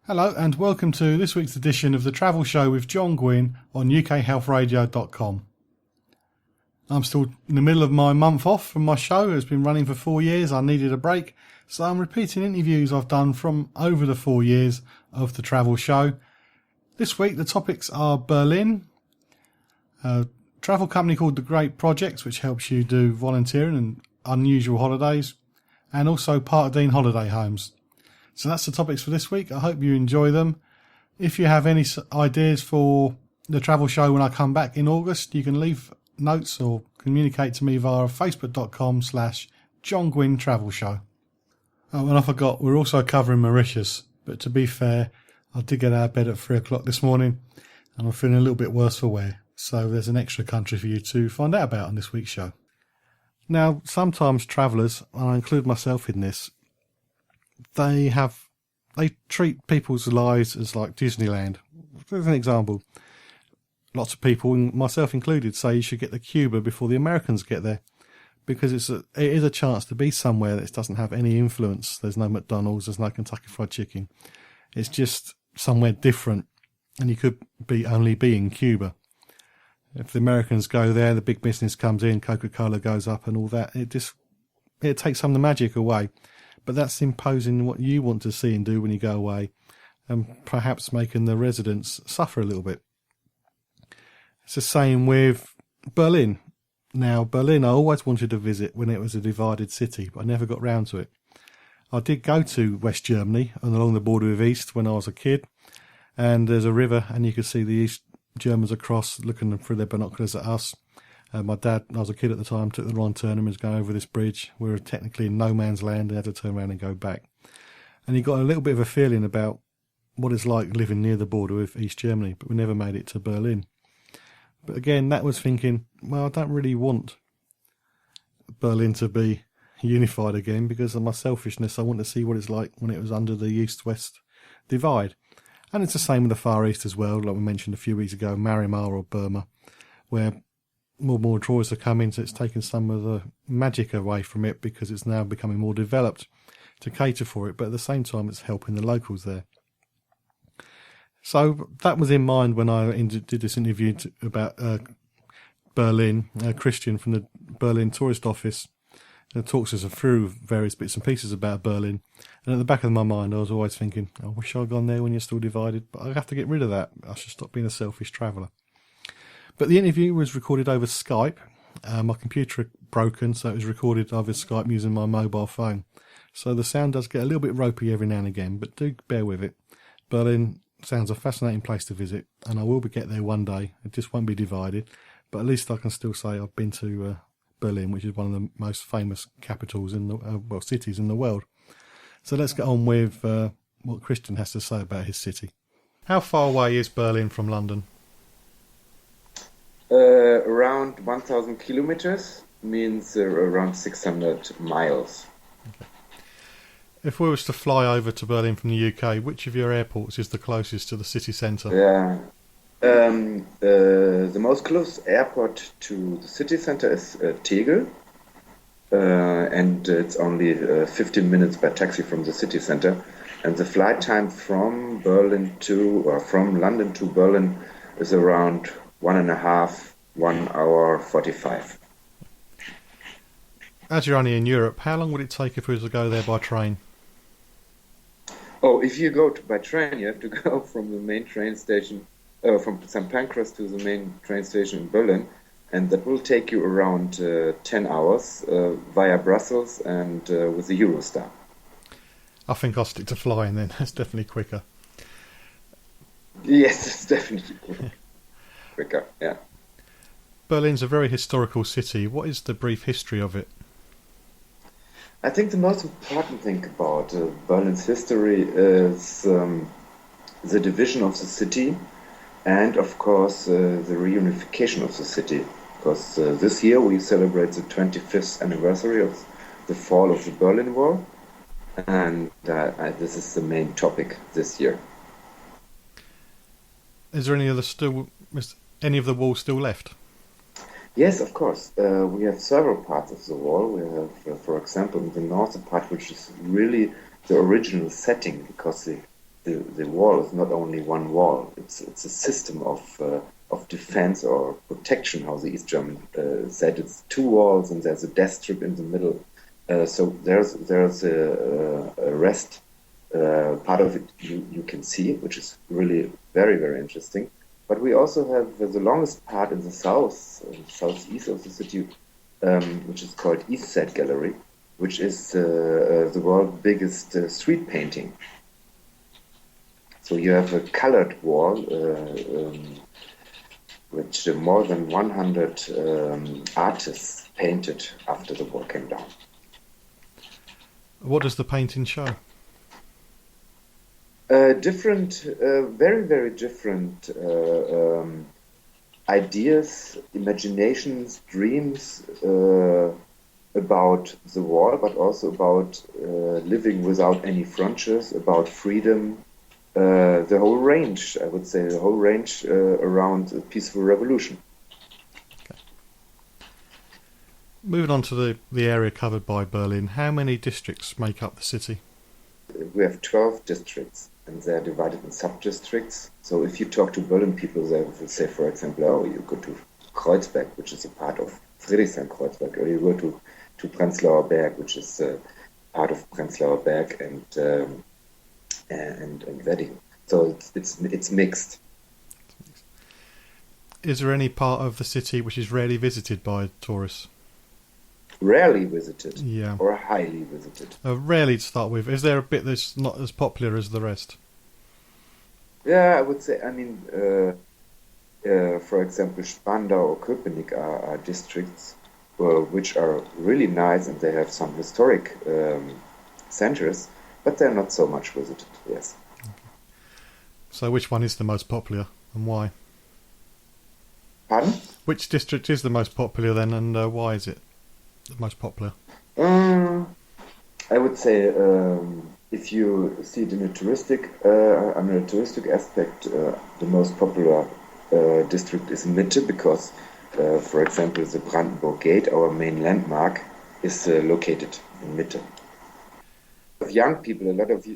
Hello and welcome to this week's edition of The Travel Show with John Guinn on ukhealthradio.com. I'm still in the middle of my month off from my show. It's been running for 4 years. I needed a break, so I'm repeating interviews I've done from over the 4 years of The Travel Show. This week the topics are Berlin, a travel company called The Great Projects, which helps you do volunteering and unusual holidays, and also Parkdean holiday homes. So that's the topics for this week. I hope you enjoy them. If you have any ideas for the travel show when I come back in August, you can leave notes or communicate to me via facebook.com/John Guinn Travel Show. Oh, and I forgot, we're also covering Mauritius. But to be fair, I did get out of bed at 3 o'clock this morning and I'm feeling a little bit worse for wear. So there's an extra country for you to find out about on this week's show. Now, sometimes travellers, and I include myself in this, they treat people's lives as like Disneyland. As an example, lots of people, myself included, say you should get to Cuba before the Americans get there, because it is a chance to be somewhere that doesn't have any influence. There's no McDonald's, there's no Kentucky Fried Chicken. It's just somewhere different, and you could only be in Cuba. If the Americans go there, the big business comes in, Coca-Cola goes up and all that. It takes some of the magic away. But that's imposing what you want to see and do when you go away, and perhaps making the residents suffer a little bit. It's the same with Berlin. Now, Berlin I always wanted to visit when it was a divided city, but I never got round to it. I did go to West Germany and along the border with East when I was a kid, and there's a river and you could see the East Germans across looking through their binoculars at us. My dad, I was a kid at the time, took the wrong turn and was going over this bridge. We were technically in no man's land and had to turn around and go back. And you got a little bit of a feeling about what it's like living near the border with East Germany, but we never made it to Berlin. But again, that was thinking, well, I don't really want Berlin to be unified again because of my selfishness. I want to see what it's like when it was under the East-West divide. And it's the same with the Far East as well, like we mentioned a few weeks ago, Myanmar or Burma, where more and more tourists are coming, so it's taken some of the magic away from it because it's now becoming more developed to cater for it, but at the same time it's helping the locals there. So that was in mind when I did this interview about Berlin. Christian from the Berlin Tourist Office talks us through various bits and pieces about Berlin, and at the back of my mind I was always thinking, I wish I'd gone there when you're still divided, but I have to get rid of that. I should stop being a selfish traveller. But the interview was recorded over Skype. My computer had broken, so it was recorded over Skype using my mobile phone. So the sound does get a little bit ropey every now and again, but do bear with it. Berlin sounds a fascinating place to visit, and I will get there one day. It just won't be divided, but at least I can still say I've been to Berlin, which is one of the most famous capitals in the cities in the world. So let's get on with what Christian has to say about his city. How far away is Berlin from London? Around 1,000 kilometers means around 600 miles. Okay. If we was to fly over to Berlin from the UK, which of your airports is the closest to the city centre? Yeah, the most close airport to the city centre is Tegel, and it's only 15 minutes by taxi from the city centre. And the flight time from London to Berlin is around 1 hour 45. As you're only in Europe, how long would it take if we was to go there by train? Oh, if you go by train, you have to go from the main train station, from St. Pancras to the main train station in Berlin, and that will take you around 10 hours via Brussels and with the Eurostar. I think I'll stick to flying then. That's definitely quicker. Yes, it's definitely quicker, yeah. Berlin's a very historical city. What is the brief history of it? I think the most important thing about Berlin's history is the division of the city and, of course, the reunification of the city. Because this year we celebrate the 25th anniversary of the fall of the Berlin Wall, and this is the main topic this year. Is there any of the wall still left? Yes, of course. We have several parts of the wall. We have, for example, the northern part, which is really the original setting, because the the wall is not only one wall. It's a system of defense or protection. How the East German said, it's two walls and there's a death strip in the middle. So there's a rest part of it you can see, which is really very, very interesting. But we also have the longest part in the southeast of the city, which is called East Side Gallery, which is the world's biggest street painting. So you have a colored wall, which more than 100 artists painted after the wall came down. What does the painting show? Different, very, very different ideas, imaginations, dreams about the wall, but also about living without any frontiers, about freedom, the whole range, I would say, the whole range around a peaceful revolution. Okay. Moving on to the area covered by Berlin, how many districts make up the city? We have 12 districts, and they're divided in sub-districts. So if you talk to Berlin people, they will say, for example, oh, you go to Kreuzberg, which is a part of Friedrichshain-Kreuzberg, or you go to Prenzlauer Berg, which is part of Prenzlauer Berg and Wedding. So it's mixed. Is there any part of the city which is rarely visited by tourists? Rarely visited, yeah, or highly visited. Rarely to start with. Is there a bit that's not as popular as the rest? Yeah, I would say. I mean, for example, Spandau or Köpenick are districts which are really nice, and they have some historic centers, but they're not so much visited. Yes. Okay. So, which one is the most popular, and why? Pardon? Which district is the most popular then, and why is it the most popular? I would say if you see it in a touristic aspect, the most popular district is Mitte, because, for example, the Brandenburg Gate, our main landmark, is located in Mitte. Young people, a lot of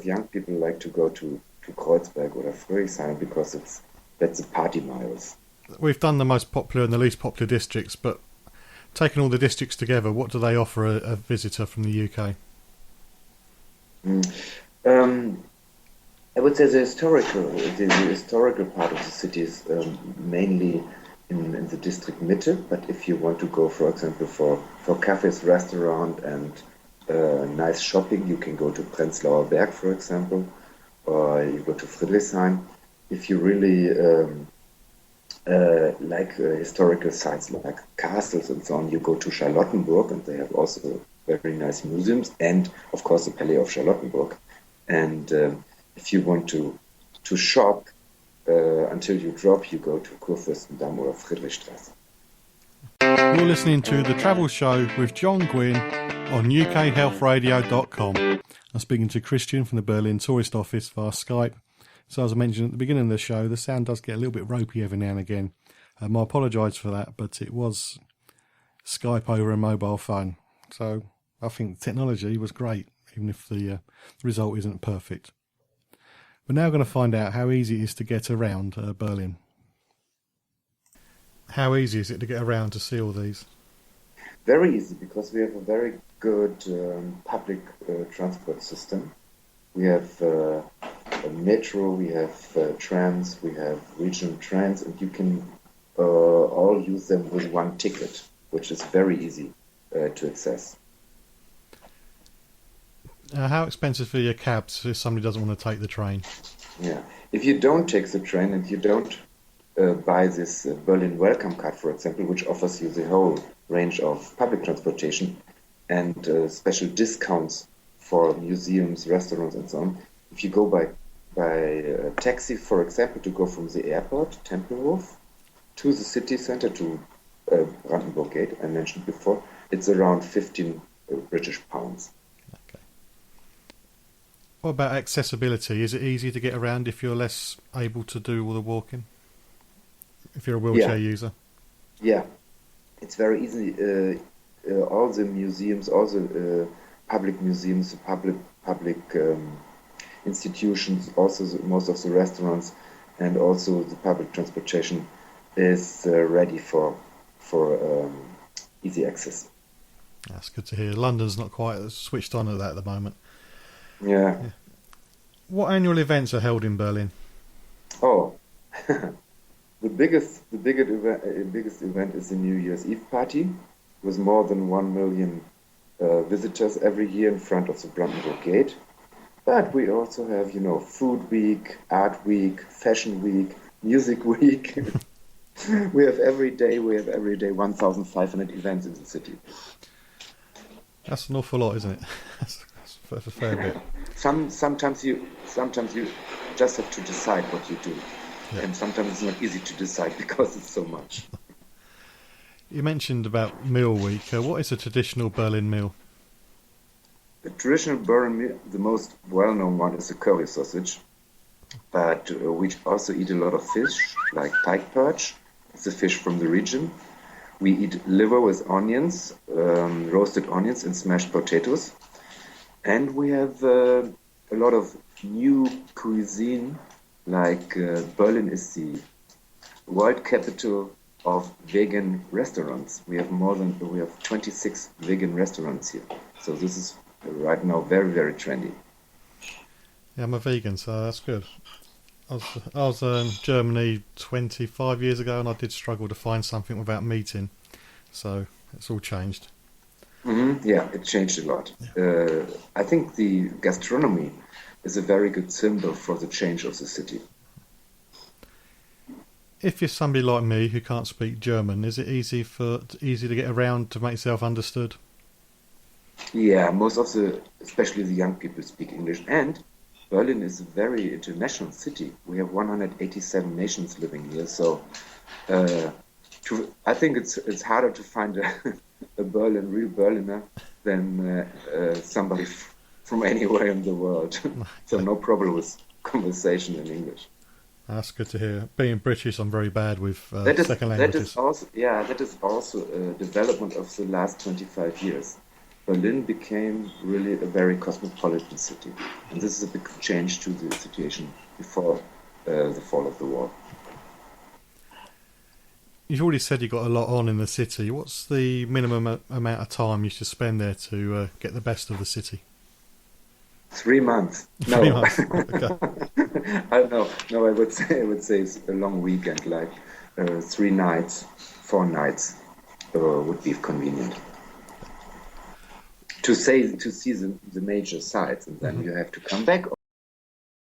young people like to go to Kreuzberg or Friedrichshain because that's the party miles. We've done the most popular and the least popular districts, but taking all the districts together, what do they offer a visitor from the UK? I would say the historical part of the city is mainly in the district Mitte. But if you want to go, for example, for cafes, restaurant, and nice shopping, you can go to Prenzlauer Berg, for example, or you go to Friedrichshain. If you really like historical sites like castles and so on, you go to Charlottenburg, and they have also very nice museums, and of course the Palais of Charlottenburg. And if you want to shop until you drop, you go to Kurfürstendamm or Friedrichstraße. You're listening to The Travel Show with John Guinn on UKHealthRadio.com. I'm speaking to Christian from the Berlin Tourist Office via Skype. So as I mentioned at the beginning of the show, the sound does get a little bit ropey every now and again. I apologise for that, but it was Skype over a mobile phone. So I think the technology was great, even if the result isn't perfect. We're now going to find out how easy it is to get around Berlin. How easy is it to get around to see all these? Very easy, because we have a very good public transport system. We have a metro, we have trams, we have regional trains, and you can all use them with one ticket, which is very easy to access. How expensive are your cabs if somebody doesn't want to take the train? Yeah, if you don't take the train and you don't buy this Berlin Welcome Card, for example, which offers you the whole range of public transportation and special discounts for museums, restaurants, and so on. If you go by taxi, for example, to go from the airport, Tempelhof, to the city center, to Brandenburg Gate, I mentioned before, it's around 15 British pounds. Okay. What about accessibility? Is it easy to get around if you're less able to do all the walking? If you're a wheelchair user? Yeah, it's very easy. All the museums, all the public museums, public institutions, also most of the restaurants, and also the public transportation is ready for easy access. That's good to hear. London's not quite switched on at that at the moment. Yeah. What annual events are held in Berlin? Oh, the biggest event is the New Year's Eve party, with more than 1 million visitors every year in front of the Brandenburg Gate. But we also have, Food Week, Art Week, Fashion Week, Music Week. We have every day 1,500 events in the city. That's an awful lot, isn't it? That's a fair bit. Sometimes you just have to decide what you do. Yeah. And sometimes it's not easy to decide because it's so much. You mentioned about Meal Week. What is a traditional Berlin meal? The traditional Berlin meal, the most well-known one, is the curry sausage. But we also eat a lot of fish, like pike perch. It's a fish from the region. We eat liver with onions, roasted onions and smashed potatoes. And we have a lot of new cuisine, like Berlin is the world capital of vegan restaurants. We have 26 vegan restaurants here. So this is right now very, very trendy. Yeah, I'm a vegan, so that's good. I was in Germany 25 years ago, and I did struggle to find something without meat in. So it's all changed. Mm-hmm. Yeah, it changed a lot. Yeah. I think the gastronomy is a very good symbol for the change of the city. If you're somebody like me who can't speak German, is it easy to get around to make yourself understood? Yeah, especially the young people speak English, and Berlin is a very international city. We have 187 nations living here, so I think it's harder to find a real Berliner than somebody from anywhere in the world. So no problem with conversation in English. That's good to hear. Being British, I'm very bad with second languages. That is also a development of the last 25 years. Berlin became really a very cosmopolitan city, and this is a big change to the situation before the fall of the wall. You've already said you got a lot on in the city. What's the minimum amount of time you should spend there to get the best of the city? 3 months. No. 3 months. Okay. No. I would say it's a long weekend, like 3 nights, 4 nights would be convenient. To see the major sites, and then you have to come back.